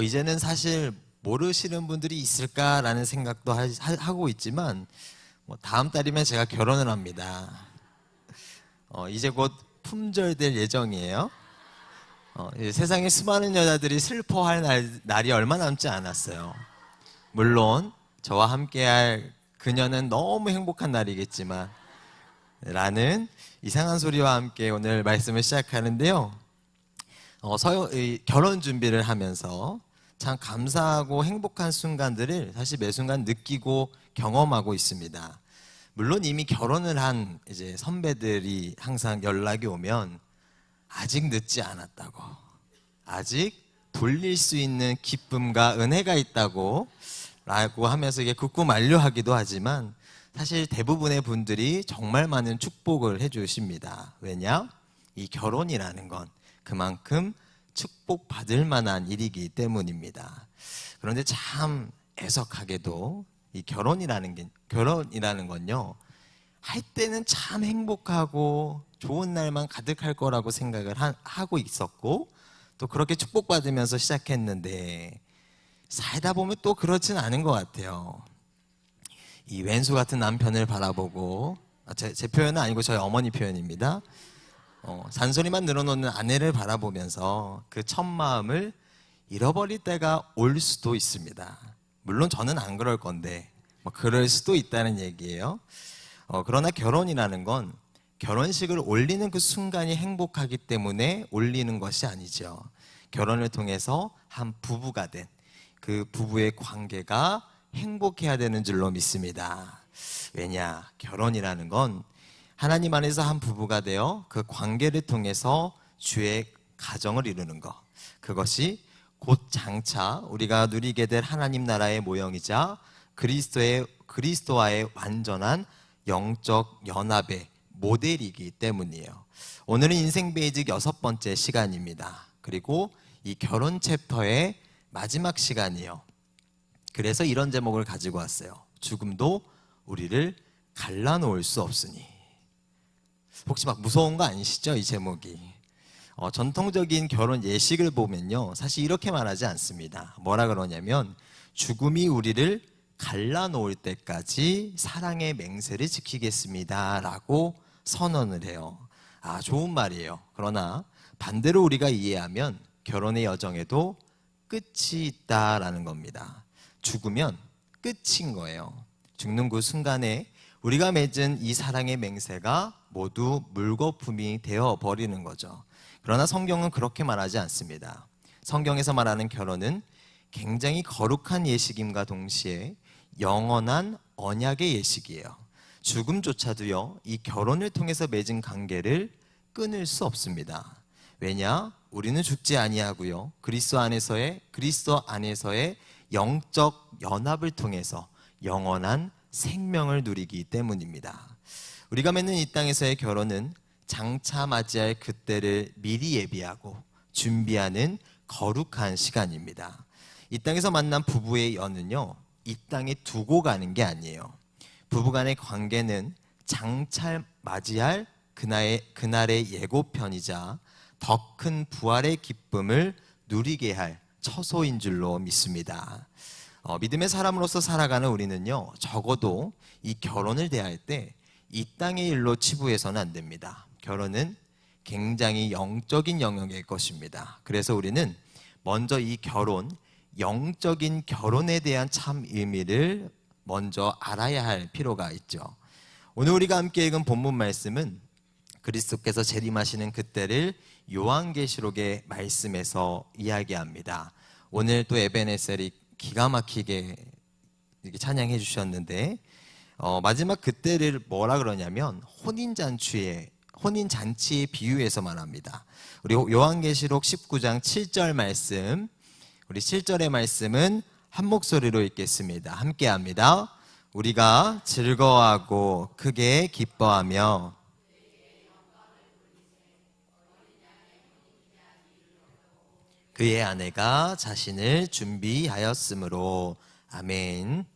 이제는 사실 모르시는 분들이 있을까라는 생각도 하고 있지만 다음 달이면 제가 결혼을 합니다. 이제 곧 품절될 예정이에요. 세상에 수많은 여자들이 슬퍼할 날이 얼마 남지 않았어요. 물론 저와 함께할 그녀는 너무 행복한 날이겠지만 라는 이상한 소리와 함께 오늘 말씀을 시작하는데요. 결혼 준비를 하면서 참 감사하고 행복한 순간들을 사실 매 순간 느끼고 경험하고 있습니다. 물론 이미 결혼을 한 이제 선배들이 항상 연락이 오면 아직 늦지 않았다고, 아직 돌릴 수 있는 기쁨과 은혜가 있다고 라고 하면서 이게 굳고 만류하기도 하지만 사실 대부분의 분들이 정말 많은 축복을 해주십니다. 왜냐? 이 결혼이라는 건 그만큼 축복받을 만한 일이기 때문입니다. 그런데 참 애석하게도 이 결혼이라는 건요, 할 때는 참 행복하고 좋은 날만 가득할 거라고 생각을 하고 있었고, 또 그렇게 축복받으면서 시작했는데 살다 보면 또 그렇진 않은 것 같아요. 이 왼수 같은 남편을 바라보고, 제 표현은 아니고 저희 어머니 표현입니다. 잔소리만 늘어놓는 아내를 바라보면서 그 첫 마음을 잃어버릴 때가 올 수도 있습니다. 물론 저는 안 그럴 건데 그럴 수도 있다는 얘기예요. 그러나 결혼이라는 건 결혼식을 올리는 그 순간이 행복하기 때문에 올리는 것이 아니죠. 결혼을 통해서 한 부부가 된 그 부부의 관계가 행복해야 되는 줄로 믿습니다. 왜냐? 결혼이라는 건 하나님 안에서 한 부부가 되어 그 관계를 통해서 주의 가정을 이루는 것, 그것이 곧 장차 우리가 누리게 될 하나님 나라의 모형이자 그리스도와의 완전한 영적 연합의 모델이기 때문이에요. 오늘은 인생 베이직 6번째 시간입니다. 그리고 이 결혼 챕터의 마지막 시간이에요. 그래서 이런 제목을 가지고 왔어요. 죽음도 우리를 갈라놓을 수 없으니. 혹시 무서운 거 아니시죠? 이 제목이. 전통적인 결혼 예식을 보면요, 사실 이렇게 말하지 않습니다. 뭐라 그러냐면 죽음이 우리를 갈라놓을 때까지 사랑의 맹세를 지키겠습니다 라고 선언을 해요. 좋은 말이에요. 그러나 반대로 우리가 이해하면 결혼의 여정에도 끝이 있다라는 겁니다. 죽으면 끝인 거예요. 죽는 그 순간에 우리가 맺은 이 사랑의 맹세가 모두 물거품이 되어버리는 거죠. 그러나 성경은 그렇게 말하지 않습니다. 성경에서 말하는 결혼은 굉장히 거룩한 예식임과 동시에 영원한 언약의 예식이에요. 죽음조차도요, 이 결혼을 통해서 맺은 관계를 끊을 수 없습니다. 왜냐? 우리는 죽지 아니하고요, 그리스도 안에서의 영적 연합을 통해서 영원한 생명을 누리기 때문입니다. 우리가 맺는 이 땅에서의 결혼은 장차 맞이할 그때를 미리 예비하고 준비하는 거룩한 시간입니다. 이 땅에서 만난 부부의 연은요, 이 땅에 두고 가는 게 아니에요. 부부간의 관계는 장차 맞이할 그날의 예고편이자 더 큰 부활의 기쁨을 누리게 할 처소인 줄로 믿습니다. 믿음의 사람으로서 살아가는 우리는요, 적어도 이 결혼을 대할 때 이 땅의 일로 치부해서는 안 됩니다. 결혼은 굉장히 영적인 영역일 것입니다. 그래서 우리는 먼저 이 영적인 결혼에 대한 참 의미를 먼저 알아야 할 필요가 있죠. 오늘 우리가 함께 읽은 본문 말씀은 그리스도께서 재림하시는 그때를 요한계시록의 말씀에서 이야기합니다. 오늘 또 에베네셀이 기가 막히게 이렇게 찬양해 주셨는데, 마지막 그때를 뭐라 그러냐면 혼인잔치에 비유해서 말합니다. 우리 요한계시록 19장 7절 말씀, 우리 7절의 말씀은 한 목소리로 읽겠습니다. 함께 합니다. 우리가 즐거워하고 크게 기뻐하며 그의 아내가 자신을 준비하였으므로. 아멘.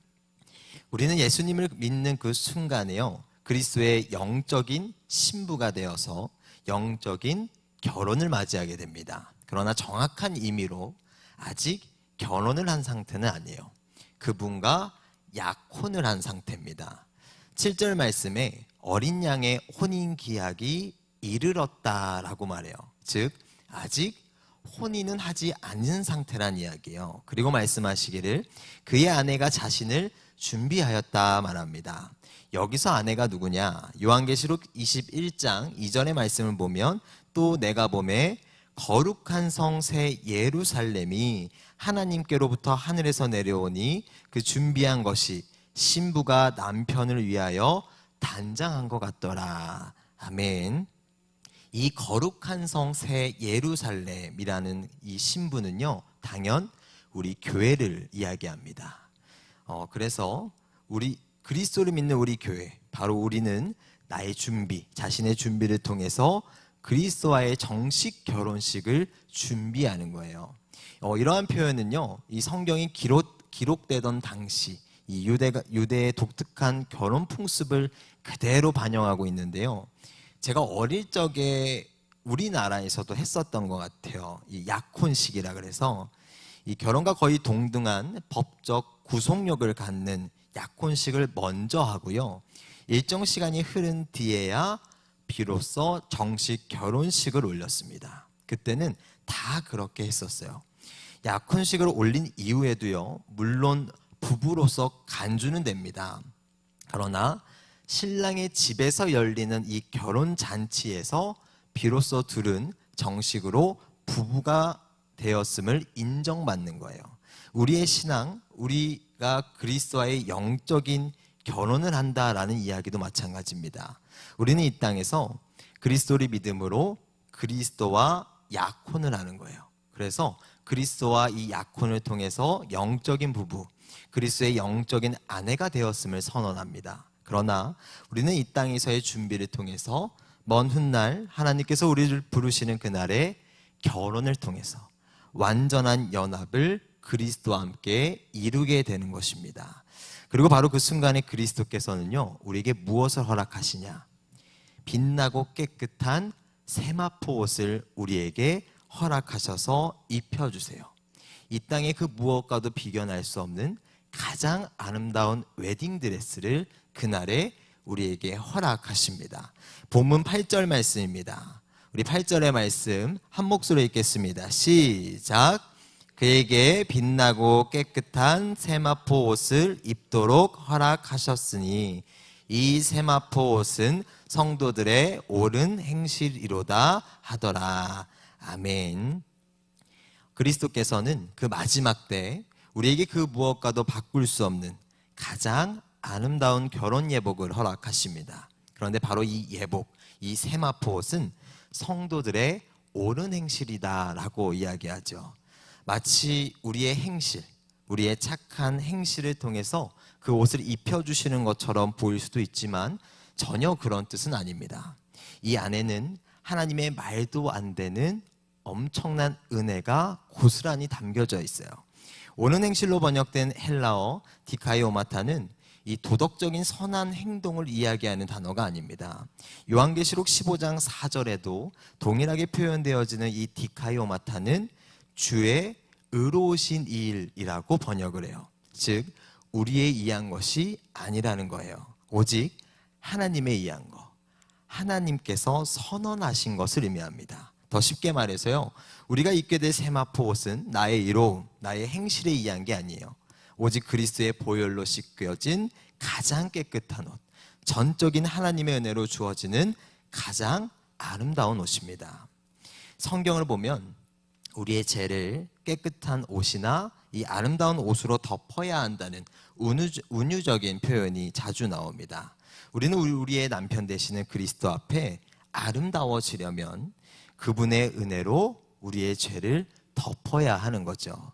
우리는 예수님을 믿는 그 순간에요, 그리스도의 영적인 신부가 되어서 영적인 결혼을 맞이하게 됩니다. 그러나 정확한 의미로 아직 결혼을 한 상태는 아니에요. 그분과 약혼을 한 상태입니다. 7절 말씀에 어린 양의 혼인 기약이 이르렀다라고 말해요. 즉 아직 혼인은 하지 않은 상태란 이야기예요. 그리고 말씀하시기를 그의 아내가 자신을 준비하였다 말합니다. 여기서 아내가 누구냐? 요한계시록 21장 2절의 말씀을 보면 또 내가 보매 거룩한 성 새 예루살렘이 하나님께로부터 하늘에서 내려오니 그 준비한 것이 신부가 남편을 위하여 단장한 것 같더라. 아멘. 이 거룩한 성 새 예루살렘이라는 이 신부는요, 당연 우리 교회를 이야기합니다. 그래서 우리 그리스도를 믿는 우리 교회, 바로 우리는 나의 준비, 자신의 준비를 통해서 그리스도와의 정식 결혼식을 준비하는 거예요. 이러한 표현은요, 이 성경이 기록되던 당시 이 유대의 독특한 결혼 풍습을 그대로 반영하고 있는데요. 제가 어릴 적에 우리나라에서도 했었던 것 같아요. 이 약혼식이라 그래서 이 결혼과 거의 동등한 법적 구속력을 갖는 약혼식을 먼저 하고요. 일정 시간이 흐른 뒤에야 비로소 정식 결혼식을 올렸습니다. 그때는 다 그렇게 했었어요. 약혼식을 올린 이후에도요, 물론 부부로서 간주는 됩니다. 그러나 신랑의 집에서 열리는 이 결혼 잔치에서 비로소 둘은 정식으로 부부가 되었음을 인정받는 거예요. 우리의 신앙, 우리가 그리스도와의 영적인 결혼을 한다라는 이야기도 마찬가지입니다. 우리는 이 땅에서 그리스도를 믿음으로 그리스도와 약혼을 하는 거예요. 그래서 그리스도와 이 약혼을 통해서 영적인 부부, 그리스도의 영적인 아내가 되었음을 선언합니다. 그러나 우리는 이 땅에서의 준비를 통해서 먼 훗날 하나님께서 우리를 부르시는 그날에 결혼을 통해서 완전한 연합을 그리스도와 함께 이루게 되는 것입니다. 그리고 바로 그 순간에 그리스도께서는요, 우리에게 무엇을 허락하시냐? 빛나고 깨끗한 세마포 옷을 우리에게 허락하셔서 입혀주세요. 이 땅의 그 무엇과도 비견할 수 없는 가장 아름다운 웨딩드레스를 그날에 우리에게 허락하십니다. 본문 8절 말씀입니다. 우리 8절의 말씀 한 목소리로 읽겠습니다. 시작. 그에게 빛나고 깨끗한 세마포 옷을 입도록 허락하셨으니 이 세마포 옷은 성도들의 옳은 행실이로다 하더라. 아멘. 그리스도께서는 그 마지막 때 우리에게 그 무엇과도 바꿀 수 없는 가장 아름다운 결혼 예복을 허락하십니다. 그런데 바로 이 예복, 이 세마포 옷은 성도들의 옳은 행실이다라고 이야기하죠. 마치 우리의 행실, 우리의 착한 행실을 통해서 그 옷을 입혀주시는 것처럼 보일 수도 있지만 전혀 그런 뜻은 아닙니다. 이 안에는 하나님의 말도 안 되는 엄청난 은혜가 고스란히 담겨져 있어요. 옳은 행실로 번역된 헬라어 디카이오마타는 이 도덕적인 선한 행동을 이야기하는 단어가 아닙니다. 요한계시록 15장 4절에도 동일하게 표현되어지는 이 디카이오마타는 주의 의로우신 일이라고 번역을 해요. 즉 우리의 이해한 것이 아니라는 거예요. 오직 하나님의 이해한 것, 하나님께서 선언하신 것을 의미합니다. 더 쉽게 말해서요, 우리가 입게 될 세마포 옷은 나의 이로움, 나의 행실에 의한 게 아니에요. 오직 그리스도의 보혈로 씻겨진 가장 깨끗한 옷, 전적인 하나님의 은혜로 주어지는 가장 아름다운 옷입니다. 성경을 보면 우리의 죄를 깨끗한 옷이나 이 아름다운 옷으로 덮어야 한다는 운유적인 표현이 자주 나옵니다. 우리는 우리의 남편 되시는 그리스도 앞에 아름다워지려면 그분의 은혜로 우리의 죄를 덮어야 하는 거죠.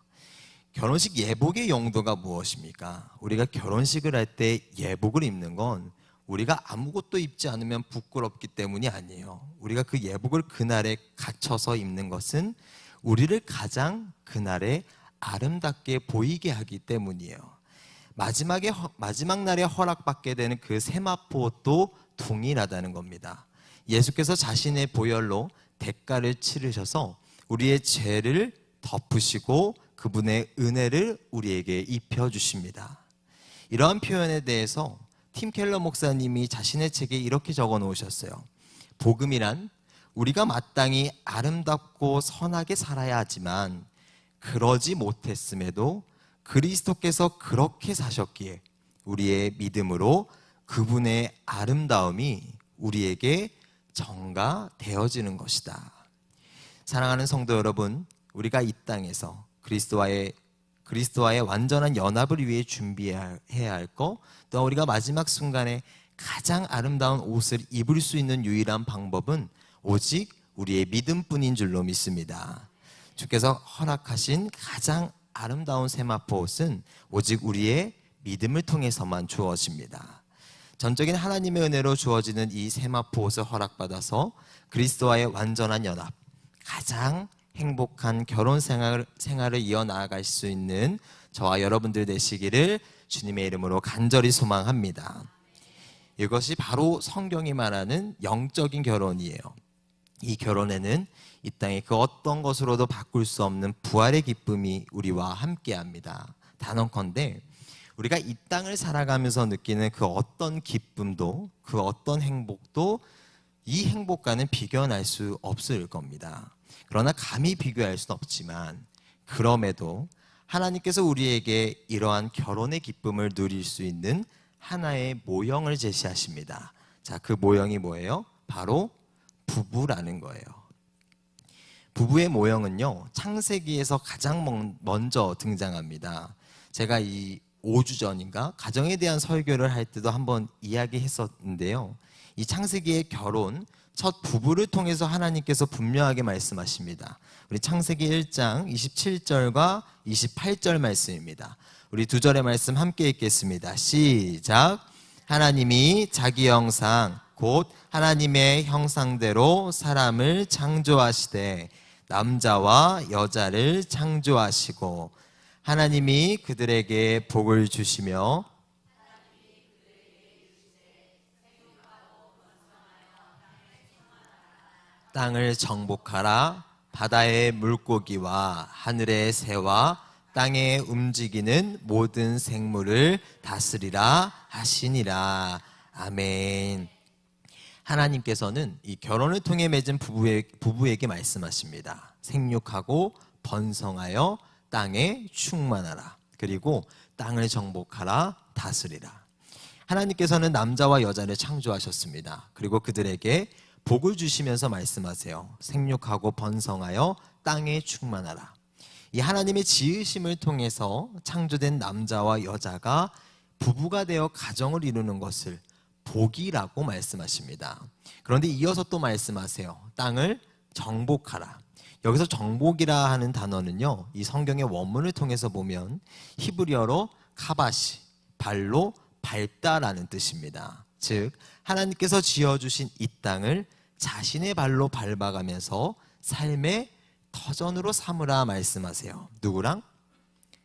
결혼식 예복의 용도가 무엇입니까? 우리가 결혼식을 할 때 예복을 입는 건 우리가 아무것도 입지 않으면 부끄럽기 때문이 아니에요. 우리가 그 예복을 그날에 갖춰서 입는 것은 우리를 가장 그날에 아름답게 보이게 하기 때문이에요. 마지막 날에 허락받게 되는 그 세마포 옷도 동일하다는 겁니다. 예수께서 자신의 보혈로 대가를 치르셔서 우리의 죄를 덮으시고 그분의 은혜를 우리에게 입혀주십니다. 이러한 표현에 대해서 팀 켈러 목사님이 자신의 책에 이렇게 적어 놓으셨어요. 복음이란 우리가 마땅히 아름답고 선하게 살아야 하지만 그러지 못했음에도 그리스도께서 그렇게 사셨기에 우리의 믿음으로 그분의 아름다움이 우리에게 전가되어지는 것이다. 사랑하는 성도 여러분, 우리가 이 땅에서 그리스도와의 완전한 연합을 위해 준비해야 할 것, 또 우리가 마지막 순간에 가장 아름다운 옷을 입을 수 있는 유일한 방법은 오직 우리의 믿음뿐인 줄로 믿습니다. 주께서 허락하신 가장 아름다운 세마포 옷은 오직 우리의 믿음을 통해서만 주어집니다. 전적인 하나님의 은혜로 주어지는 이 세마포 옷을 허락받아서 그리스도와의 완전한 연합, 가장 행복한 결혼 생활을 이어나갈 수 있는 저와 여러분들 되시기를 주님의 이름으로 간절히 소망합니다. 이것이 바로 성경이 말하는 영적인 결혼이에요. 이 결혼에는 이 땅의 그 어떤 것으로도 바꿀 수 없는 부활의 기쁨이 우리와 함께합니다. 단언컨대 우리가 이 땅을 살아가면서 느끼는 그 어떤 기쁨도, 그 어떤 행복도 이 행복과는 비교할 수 없을 겁니다. 그러나 감히 비교할 수는 없지만 그럼에도 하나님께서 우리에게 이러한 결혼의 기쁨을 누릴 수 있는 하나의 모형을 제시하십니다. 자, 그 모형이 뭐예요? 바로 부부라는 거예요. 부부의 모형은요, 창세기에서 가장 먼저 등장합니다. 제가 이 5주 전인가 가정에 대한 설교를 할 때도 한번 이야기했었는데요. 이 창세기의 결혼, 첫 부부를 통해서 하나님께서 분명하게 말씀하십니다. 우리 창세기 1장 27절과 28절 말씀입니다. 우리 두 절의 말씀 함께 읽겠습니다. 시작. 하나님이 자기 형상 곧 하나님의 형상대로 사람을 창조하시되 남자와 여자를 창조하시고 하나님이 그들에게 복을 주시며 땅을 정복하라. 바다의 물고기와 하늘의 새와 땅에 움직이는 모든 생물을 다스리라 하시니라. 아멘. 하나님께서는 이 결혼을 통해 맺은 부부에게 말씀하십니다. 생육하고 번성하여 땅에 충만하라. 그리고 땅을 정복하라. 다스리라. 하나님께서는 남자와 여자를 창조하셨습니다. 그리고 그들에게 복을 주시면서 말씀하세요. 생육하고 번성하여 땅에 충만하라. 이 하나님의 지으심을 통해서 창조된 남자와 여자가 부부가 되어 가정을 이루는 것을 복이라고 말씀하십니다. 그런데 이어서 또 말씀하세요. 땅을 정복하라. 여기서 정복이라 하는 단어는요, 이 성경의 원문을 통해서 보면 히브리어로 카바시, 발로 밟다라는 뜻입니다. 즉 하나님께서 지어주신 이 땅을 자신의 발로 밟아가면서 삶의 터전으로 삼으라 말씀하세요. 누구랑?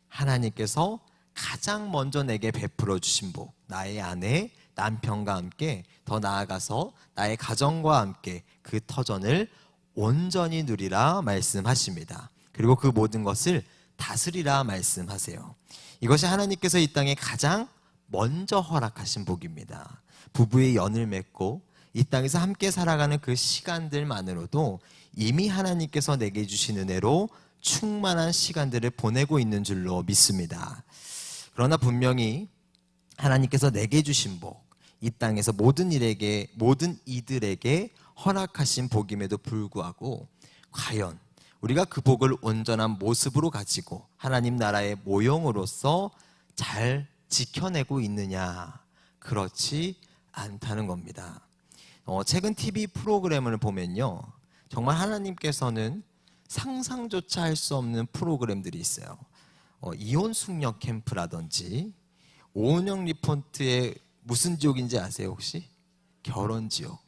하나님께서 가장 먼저 내게 베풀어 주신 복, 나의 아내, 남편과 함께, 더 나아가서 나의 가정과 함께 그 터전을 온전히 누리라 말씀하십니다. 그리고 그 모든 것을 다스리라 말씀하세요. 이것이 하나님께서 이 땅에 가장 먼저 허락하신 복입니다. 부부의 연을 맺고 이 땅에서 함께 살아가는 그 시간들만으로도 이미 하나님께서 내게 주신 은혜로 충만한 시간들을 보내고 있는 줄로 믿습니다. 그러나 분명히 하나님께서 내게 주신 복, 이 땅에서 모든 이들에게 허락하신 복임에도 불구하고 과연 우리가 그 복을 온전한 모습으로 가지고 하나님 나라의 모형으로서 잘 지켜내고 있느냐? 그렇지 않다는 겁니다. 최근 TV 프로그램을 보면요, 정말 하나님께서는 상상조차 할 수 없는 프로그램들이 있어요. 이혼 숙녀 캠프라든지, 오은영 리포트의 무슨 지옥인지 아세요 혹시? 결혼지옥.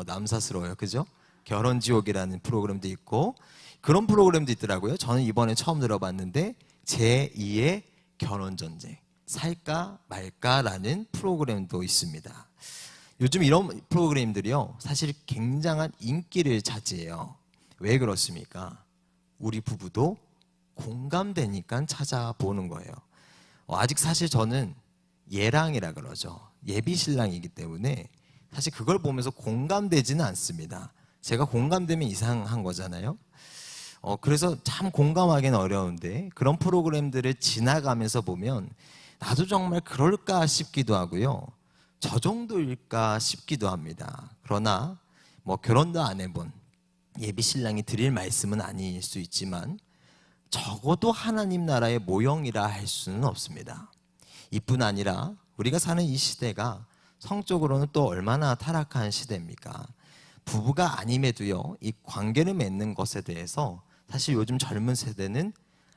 남사스러워요, 그죠? 결혼지옥이라는 프로그램도 있고, 그런 프로그램도 있더라고요. 저는 이번에 처음 들어봤는데 제2의 결혼전쟁, 살까 말까라는 프로그램도 있습니다. 요즘 이런 프로그램들이요, 사실 굉장한 인기를 차지해요. 왜 그렇습니까? 우리 부부도 공감되니까 찾아보는 거예요. 아직 사실 저는 예랑이라 그러죠. 예비신랑이기 때문에 사실 그걸 보면서 공감되지는 않습니다. 제가 공감되면 이상한 거잖아요. 그래서 참 공감하기는 어려운데 그런 프로그램들을 지나가면서 보면 나도 정말 그럴까 싶기도 하고요. 저 정도일까 싶기도 합니다. 그러나 결혼도 안 해본 예비신랑이 드릴 말씀은 아닐 수 있지만 적어도 하나님 나라의 모형이라 할 수는 없습니다. 이뿐 아니라 우리가 사는 이 시대가 성적으로는 또 얼마나 타락한 시대입니까? 부부가 아님에도요, 이 관계를 맺는 것에 대해서 사실 요즘 젊은 세대는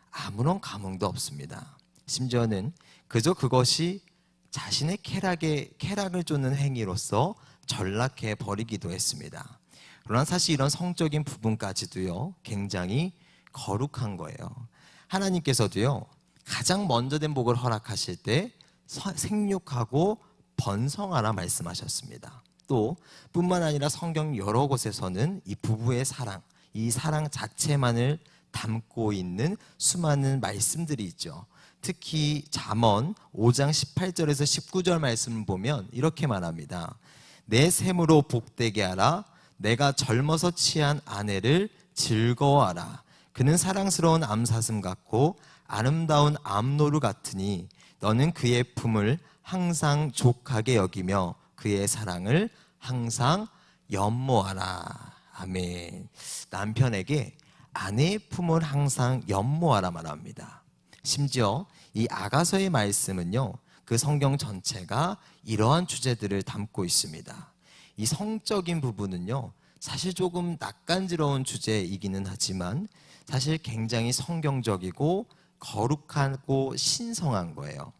아무런 감흥도 없습니다. 심지어는 그저 그것이 자신의 쾌락을 쫓는 행위로서 전락해 버리기도 했습니다. 그러나 사실 이런 성적인 부분까지도요, 굉장히 거룩한 거예요. 하나님께서도요, 가장 먼저 된 복을 허락하실 때 생육하고 번성하라 말씀하셨습니다. 또 뿐만 아니라 성경 여러 곳에서는 이 부부의 사랑, 이 사랑 자체만을 담고 있는 수많은 말씀들이 있죠. 특히 잠언 5장 18절에서 19절 말씀을 보면 이렇게 말합니다. 내 샘으로 복되게 하라. 내가 젊어서 취한 아내를 즐거워하라. 그는 사랑스러운 암사슴 같고 아름다운 암노루 같으니 너는 그의 품을 항상 족하게 여기며 그의 사랑을 항상 연모하라. 아멘. 남편에게 아내의 품을 항상 연모하라 말합니다. 심지어 이 아가서의 말씀은요, 그 성경 전체가 이러한 주제들을 담고 있습니다. 이 성적인 부분은요, 사실 조금 낯간지러운 주제이기는 하지만 사실 굉장히 성경적이고 거룩하고 신성한 거예요.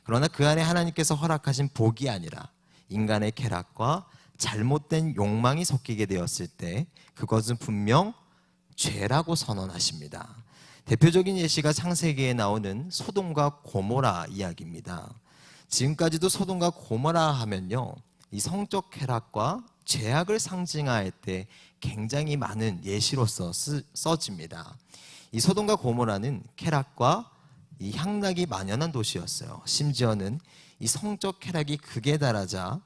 그러나 그 안에 하나님께서 허락하신 복이 아니라 인간의 쾌락과 잘못된 욕망이 섞이게 되었을 때 그것은 분명 죄라고 선언하십니다. 대표적인 예시가 창세기에 나오는 소돔과 고모라 이야기입니다. 지금까지도 소돔과 고모라 하면요, 이 성적 쾌락과 죄악을 상징할 때 굉장히 많은 예시로서 써집니다. 이 소돔과 고모라는 쾌락과 이 향락이 만연한 도시였어요. 심지어는 이 성적 쾌락이 극에 달하자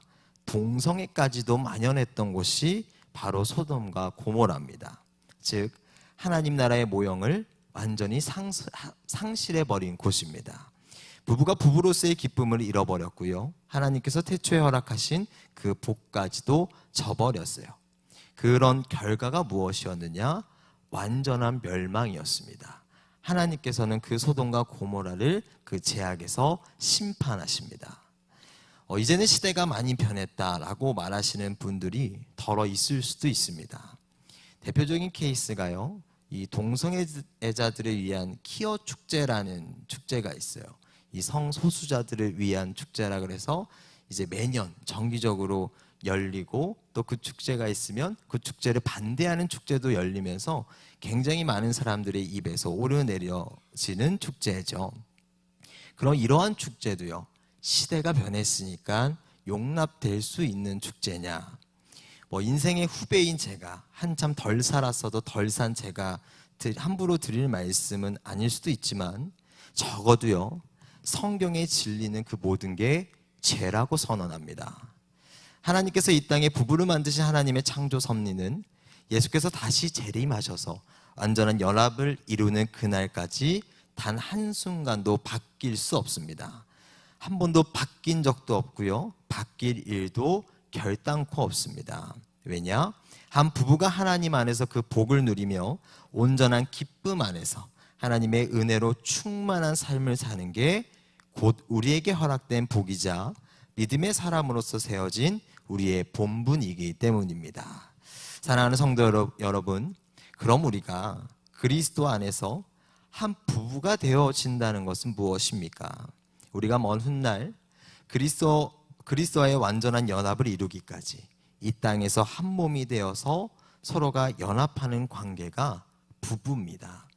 동성애까지도 만연했던 곳이 바로 소돔과 고모라입니다. 즉 하나님 나라의 모형을 완전히 상실해버린 곳입니다. 부부가 부부로서의 기쁨을 잃어버렸고요, 하나님께서 태초에 허락하신 그 복까지도 저버렸어요. 그런 결과가 무엇이었느냐? 완전한 멸망이었습니다. 하나님께서는 그 소돔과 고모라를 그 죄악에서 심판하십니다. 이제는 시대가 많이 변했다라고 말하시는 분들이 덜어 있을 수도 있습니다. 대표적인 케이스가요, 이 동성애자들을 위한 퀴어 축제라는 축제가 있어요. 이 성소수자들을 위한 축제라 그래서 이제 매년 정기적으로 열리고 또 그 축제가 있으면 그 축제를 반대하는 축제도 열리면서 굉장히 많은 사람들의 입에서 오르내려지는 축제죠. 그럼 이러한 축제도요, 시대가 변했으니까 용납될 수 있는 축제냐? 인생의 후배인 제가 한참 덜 살았어도 덜 산 제가 함부로 드릴 말씀은 아닐 수도 있지만 적어도요, 성경의 진리는 그 모든 게 죄라고 선언합니다. 하나님께서 이 땅에 부부를 만드신 하나님의 창조 섭리는 예수께서 다시 재림하셔서 완전한 연합을 이루는 그날까지 단 한순간도 바뀔 수 없습니다. 한 번도 바뀐 적도 없고요, 바뀔 일도 결단코 없습니다. 왜냐? 한 부부가 하나님 안에서 그 복을 누리며 온전한 기쁨 안에서 하나님의 은혜로 충만한 삶을 사는 게 곧 우리에게 허락된 복이자 믿음의 사람으로서 세워진 우리의 본분이기 때문입니다. 사랑하는 성도 여러분, 그럼 우리가 그리스도 안에서 한 부부가 되어진다는 것은 무엇입니까? 우리가 먼 훗날 그리스도와의 완전한 연합을 이루기까지 이 땅에서 한 몸이 되어서 서로가 연합하는 관계가 부부입니다.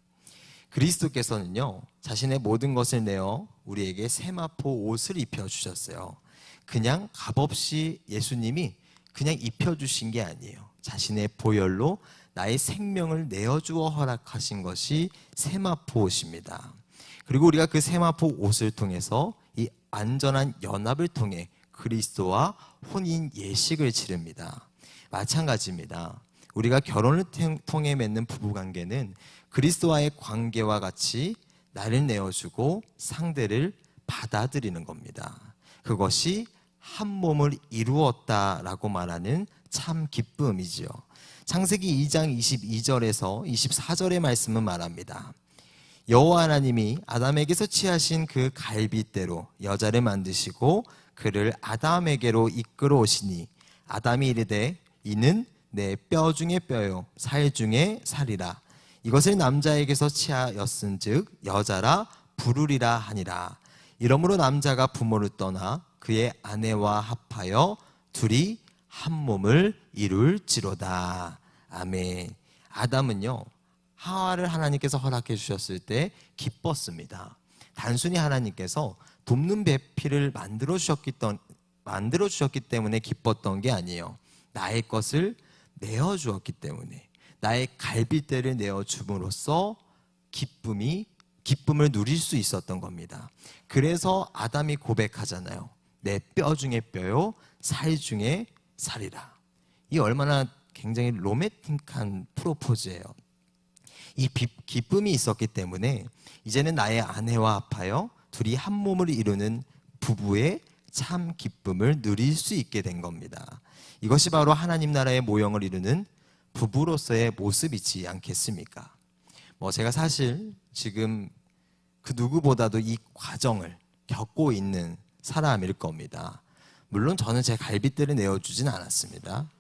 그리스도께서는요, 자신의 모든 것을 내어 우리에게 세마포 옷을 입혀주셨어요. 그냥 값없이 예수님이 그냥 입혀주신 게 아니에요. 자신의 보혈로 나의 생명을 내어주어 허락하신 것이 세마포 옷입니다. 그리고 우리가 그 세마포 옷을 통해서 이 완전한 연합을 통해 그리스도와 혼인 예식을 치릅니다. 마찬가지입니다. 우리가 결혼을 통해 맺는 부부관계는 그리스도와의 관계와 같이 나를 내어주고 상대를 받아들이는 겁니다. 그것이 한 몸을 이루었다라고 말하는 참 기쁨이지요. 창세기 2장 22절에서 24절의 말씀은 말합니다. 여호와 하나님이 아담에게서 취하신 그 갈빗대로 여자를 만드시고 그를 아담에게로 이끌어 오시니 아담이 이르되 이는 내 뼈 중에 뼈요 살 중에 살이라. 이것을 남자에게서 취하였은즉 여자라 부르리라 하니라. 이러므로 남자가 부모를 떠나 그의 아내와 합하여 둘이 한 몸을 이룰지로다. 아멘. 아담은요, 하와를 하나님께서 허락해 주셨을 때 기뻤습니다. 단순히 하나님께서 돕는 배필을 만들어 주셨기 때문에 기뻤던 게 아니에요. 나의 것을 내어 주었기 때문에, 나의 갈빗대를 내어 줌으로써 기쁨을 누릴 수 있었던 겁니다. 그래서 아담이 고백하잖아요. 내 뼈 중에 뼈요 살 중에 살이라. 이 얼마나 굉장히 로맨틱한 프로포즈예요. 이 기쁨이 있었기 때문에 이제는 나의 아내와 합하여 둘이 한 몸을 이루는 부부의 참 기쁨을 누릴 수 있게 된 겁니다. 이것이 바로 하나님 나라의 모형을 이루는 부부로서의 모습이지 않겠습니까? 제가 사실 지금 그 누구보다도 이 과정을 겪고 있는 사람일 겁니다. 물론 저는 제 갈빗대를 내어주진 않았습니다.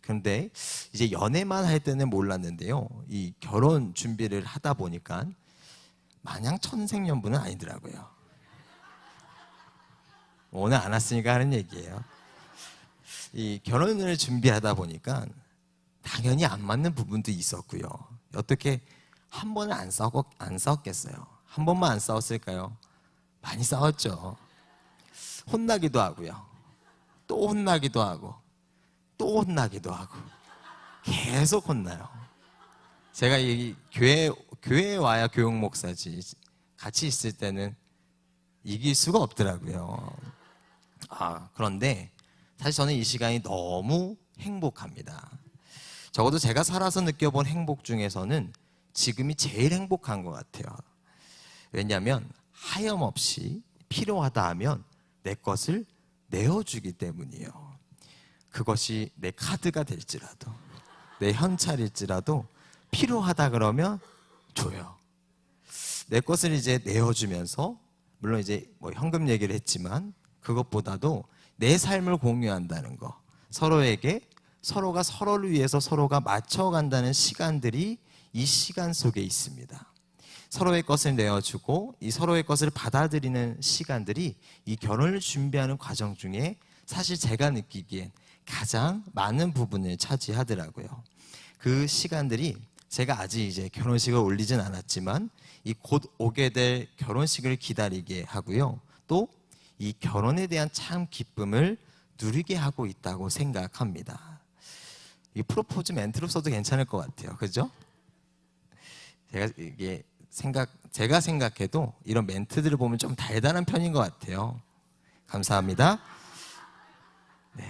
그런데 이제 연애만 할 때는 몰랐는데요, 이 결혼 준비를 하다 보니까 마냥 천생연분은 아니더라고요. 오늘 안 왔으니까 하는 얘기예요. 이 결혼을 준비하다 보니까 당연히 안 맞는 부분도 있었고요. 어떻게 한 번은 안 싸웠겠어요? 한 번만 안 싸웠을까요? 많이 싸웠죠. 혼나기도 하고요. 또 혼나기도 하고 또 혼나기도 하고 계속 혼나요. 제가 이 교회에 와야 교육 목사지 같이 있을 때는 이길 수가 없더라고요. 그런데 사실 저는 이 시간이 너무 행복합니다. 적어도 제가 살아서 느껴본 행복 중에서는 지금이 제일 행복한 것 같아요. 왜냐하면 하염없이 필요하다 하면 내 것을 내어주기 때문이에요. 그것이 내 카드가 될지라도 내 현찰일지라도 필요하다 그러면 줘요. 내 것을 이제 내어주면서, 물론 이제 현금 얘기를 했지만 그것보다도 내 삶을 공유한다는 거, 서로가 서로를 위해서 서로가 맞춰간다는 시간들이 이 시간 속에 있습니다. 서로의 것을 내어주고 이 서로의 것을 받아들이는 시간들이 이 결혼을 준비하는 과정 중에 사실 제가 느끼기엔 가장 많은 부분을 차지하더라고요. 그 시간들이 제가 아직 이제 결혼식을 올리진 않았지만 이 곧 오게 될 결혼식을 기다리게 하고요. 또 이 결혼에 대한 참 기쁨을 누리게 하고 있다고 생각합니다. 이 프로포즈 멘트로 써도 괜찮을 것 같아요. 그죠? 제가 생각해도 이런 멘트들을 보면 좀 달달한 편인 것 같아요. 감사합니다. 네,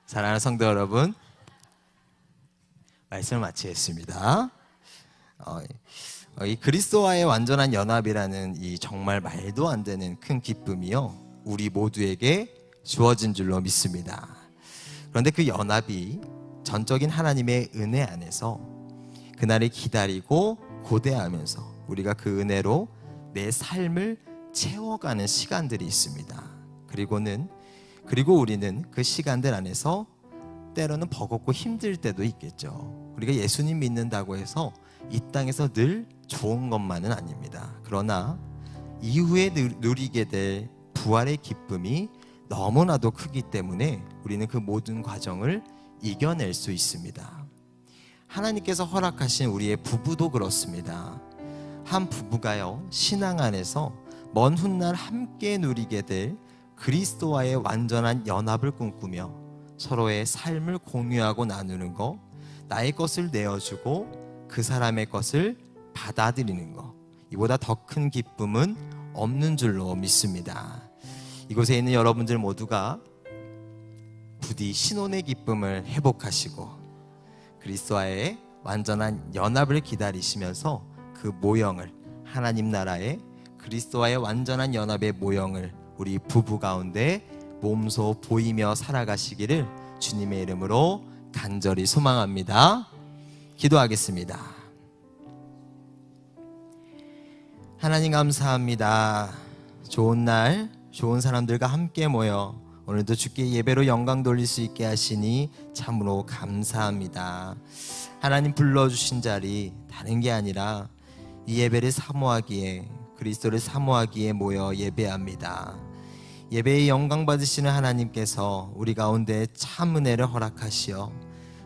사랑하는 성도 여러분, 말씀을 마치겠습니다. 이 그리스도와의 완전한 연합이라는 이 정말 말도 안 되는 큰 기쁨이요, 우리 모두에게 주어진 줄로 믿습니다. 그런데 그 연합이 전적인 하나님의 은혜 안에서 그날을 기다리고 고대하면서 우리가 그 은혜로 내 삶을 채워가는 시간들이 있습니다. 그리고 우리는 그 시간들 안에서 때로는 버겁고 힘들 때도 있겠죠. 우리가 예수님 믿는다고 해서 이 땅에서 늘 좋은 것만은 아닙니다. 그러나 이후에 누리게 될 부활의 기쁨이 너무나도 크기 때문에 우리는 그 모든 과정을 이겨낼 수 있습니다. 하나님께서 허락하신 우리의 부부도 그렇습니다. 한 부부가요, 신앙 안에서 먼 훗날 함께 누리게 될 그리스도와의 완전한 연합을 꿈꾸며 서로의 삶을 공유하고 나누는 것, 나의 것을 내어주고 그 사람의 것을 받아들이는 것, 이보다 더 큰 기쁨은 없는 줄로 믿습니다. 이곳에 있는 여러분들 모두가 부디 신혼의 기쁨을 회복하시고 그리스도와의 완전한 연합을 기다리시면서 그 모형을, 하나님 나라의 그리스도와의 완전한 연합의 모형을 우리 부부 가운데 몸소 보이며 살아가시기를 주님의 이름으로 간절히 소망합니다. 기도하겠습니다. 하나님 감사합니다. 좋은 날, 좋은 사람들과 함께 모여 오늘도 주께 예배로 영광 돌릴 수 있게 하시니 참으로 감사합니다. 하나님 불러주신 자리 다른 게 아니라 이 예배를 사모하기에, 그리스도를 사모하기에 모여 예배합니다. 예배의 영광 받으시는 하나님께서 우리 가운데 참 은혜를 허락하시어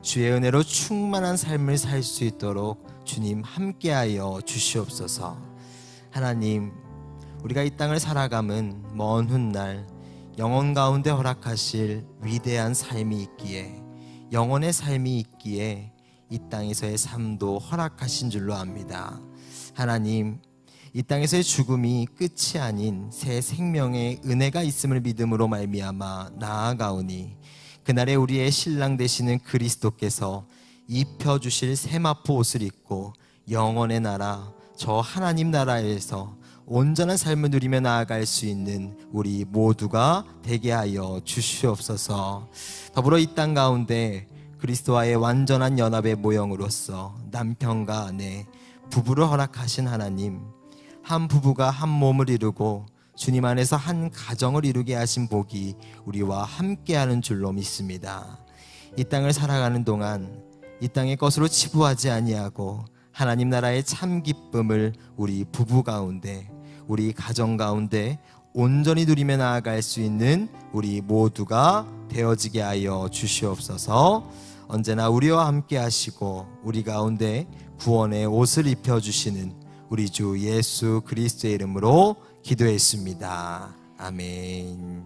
주의 은혜로 충만한 삶을 살 수 있도록 주님 함께하여 주시옵소서. 하나님, 우리가 이 땅을 살아감은 먼 훗날 영혼 가운데 허락하실 위대한 삶이 있기에, 영혼의 삶이 있기에 이 땅에서의 삶도 허락하신 줄로 압니다. 하나님, 이 땅에서의 죽음이 끝이 아닌 새 생명의 은혜가 있음을 믿음으로 말미암아 나아가오니 그날에 우리의 신랑 되시는 그리스도께서 입혀주실 세마포 옷을 입고 영원의 나라, 저 하나님 나라에서 온전한 삶을 누리며 나아갈 수 있는 우리 모두가 되게 하여 주시옵소서. 더불어 이 땅 가운데 그리스도와의 완전한 연합의 모형으로서 남편과 아내, 부부를 허락하신 하나님, 한 부부가 한 몸을 이루고 주님 안에서 한 가정을 이루게 하신 복이 우리와 함께하는 줄로 믿습니다. 이 땅을 살아가는 동안 이 땅의 것으로 치부하지 아니하고 하나님 나라의 참 기쁨을 우리 부부 가운데, 우리 가정 가운데 온전히 누리며 나아갈 수 있는 우리 모두가 되어지게 하여 주시옵소서. 언제나 우리와 함께 하시고 우리 가운데 구원의 옷을 입혀주시는 우리 주 예수 그리스도의 이름으로 기도했습니다. 아멘.